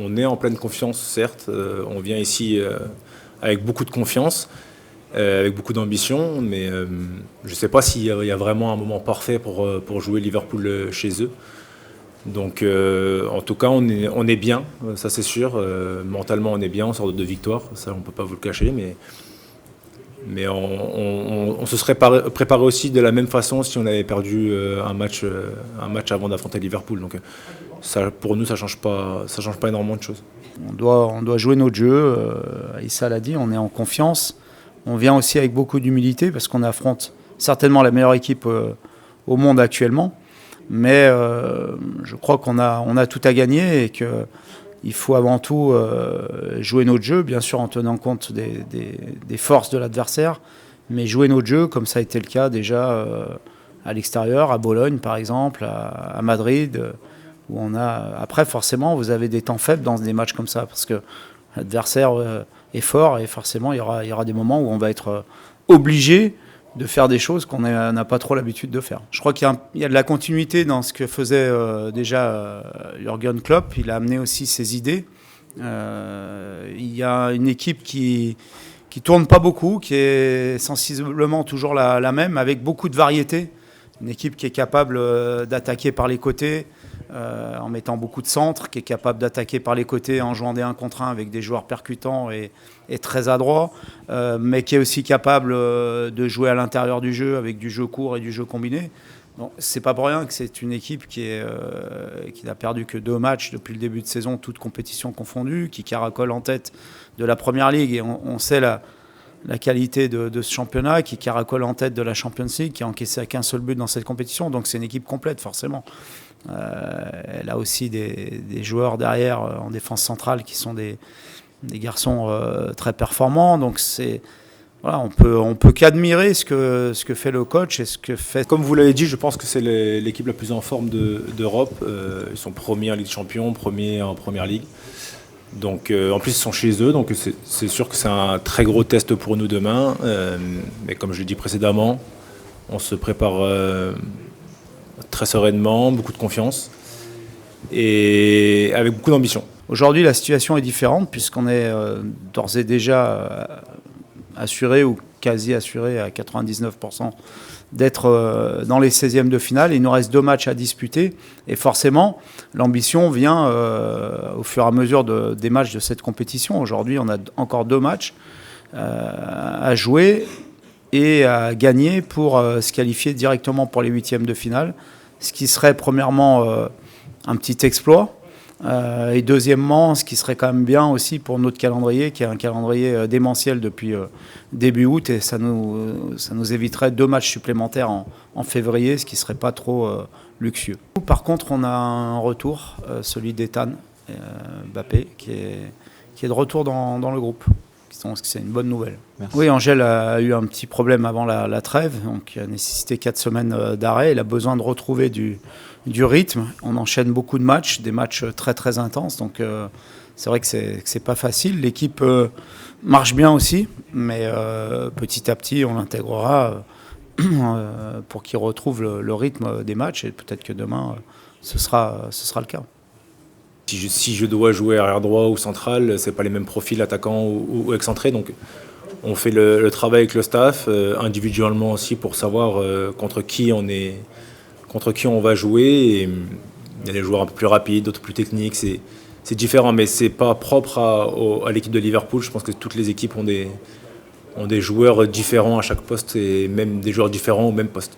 on est en pleine confiance, certes. On vient ici avec beaucoup de confiance, avec beaucoup d'ambition, mais je ne sais pas s'il y a vraiment un moment parfait pour jouer Liverpool chez eux. Donc en tout cas, on est bien, ça c'est sûr. Mentalement, on est bien, on sort de 2 victoires, ça on ne peut pas vous le cacher, mais on se serait préparé aussi de la même façon si on avait perdu un match avant d'affronter Liverpool. Donc ça, pour nous, ça change pas énormément de choses. On doit jouer notre jeu. Issa l'a dit, on est en confiance. On vient aussi avec beaucoup d'humilité parce qu'on affronte certainement la meilleure équipe au monde actuellement. Mais je crois qu'on a tout à gagner et qu'il faut avant tout jouer notre jeu, bien sûr en tenant compte des forces de l'adversaire, mais jouer notre jeu comme ça a été le cas déjà à l'extérieur, à Bologne par exemple, à Madrid, où on a... Après forcément vous avez des temps faibles dans des matchs comme ça, parce que l'adversaire est fort et forcément il y aura des moments où on va être obligé de faire des choses qu'on n'a pas trop l'habitude de faire. Je crois qu'il y a de la continuité dans ce que faisait déjà Jürgen Klopp. Il a amené aussi ses idées. Il y a une équipe qui tourne pas beaucoup, qui est sensiblement toujours la même, avec beaucoup de variété. Une équipe qui est capable d'attaquer par les côtés, en mettant beaucoup de centres, qui est capable d'attaquer par les côtés en jouant des 1 contre 1 avec des joueurs percutants et très adroits, mais qui est aussi capable de jouer à l'intérieur du jeu avec du jeu court et du jeu combiné. Bon, c'est pas pour rien que c'est une équipe qui n'a perdu que 2 matchs depuis le début de saison, toutes compétitions confondues, qui caracole en tête de la Première Ligue, et on sait la qualité de ce championnat, qui caracole en tête de la Champions League, qui a encaissé qu'un seul but dans cette compétition. Donc c'est une équipe complète forcément. Elle a aussi des joueurs derrière en défense centrale qui sont des garçons très performants. Donc voilà, on peut qu'admirer ce que fait le coach et ce que fait. Comme vous l'avez dit, je pense que c'est l'équipe la plus en forme d'Europe. Ils sont premiers en Ligue des Champions, premiers en Première Ligue. Donc en plus ils sont chez eux, donc c'est sûr que c'est un très gros test pour nous demain. Mais comme je l'ai dit précédemment, on se prépare très sereinement, beaucoup de confiance et avec beaucoup d'ambition. Aujourd'hui la situation est différente puisqu'on est d'ores et déjà assuré ou quasi assuré à 99% d'être dans les 16e de finale. Il nous reste 2 matchs à disputer et forcément l'ambition vient au fur et à mesure des matchs de cette compétition. Aujourd'hui on a encore 2 matchs à jouer et à gagner pour se qualifier directement pour les 8e de finale, ce qui serait premièrement un petit exploit. Et deuxièmement, ce qui serait quand même bien aussi pour notre calendrier, qui est un calendrier démentiel depuis début août, et ça nous éviterait 2 matchs supplémentaires en février, ce qui ne serait pas trop luxueux. Par contre, on a un retour, celui d'Ethan Mbappé, qui est de retour dans le groupe. Donc c'est une bonne nouvelle. Merci. Oui, Angel a eu un petit problème avant la trêve, donc il a nécessité 4 semaines d'arrêt. Il a besoin de retrouver du rythme. On enchaîne beaucoup de matchs, des matchs très très intenses, donc c'est vrai que c'est pas facile. L'équipe marche bien aussi, mais petit à petit on l'intégrera pour qu'il retrouve le rythme des matchs, et peut-être que demain ce sera le cas. Si je dois jouer arrière droit ou central, c'est pas les mêmes profils, attaquants ou excentrés, donc on fait le travail avec le staff, individuellement aussi, pour savoir contre qui on va jouer. Et il y a des joueurs un peu plus rapides, d'autres plus techniques, c'est différent, mais c'est pas propre à l'équipe de Liverpool. Je pense que toutes les équipes ont des joueurs différents à chaque poste, et même des joueurs différents au même poste.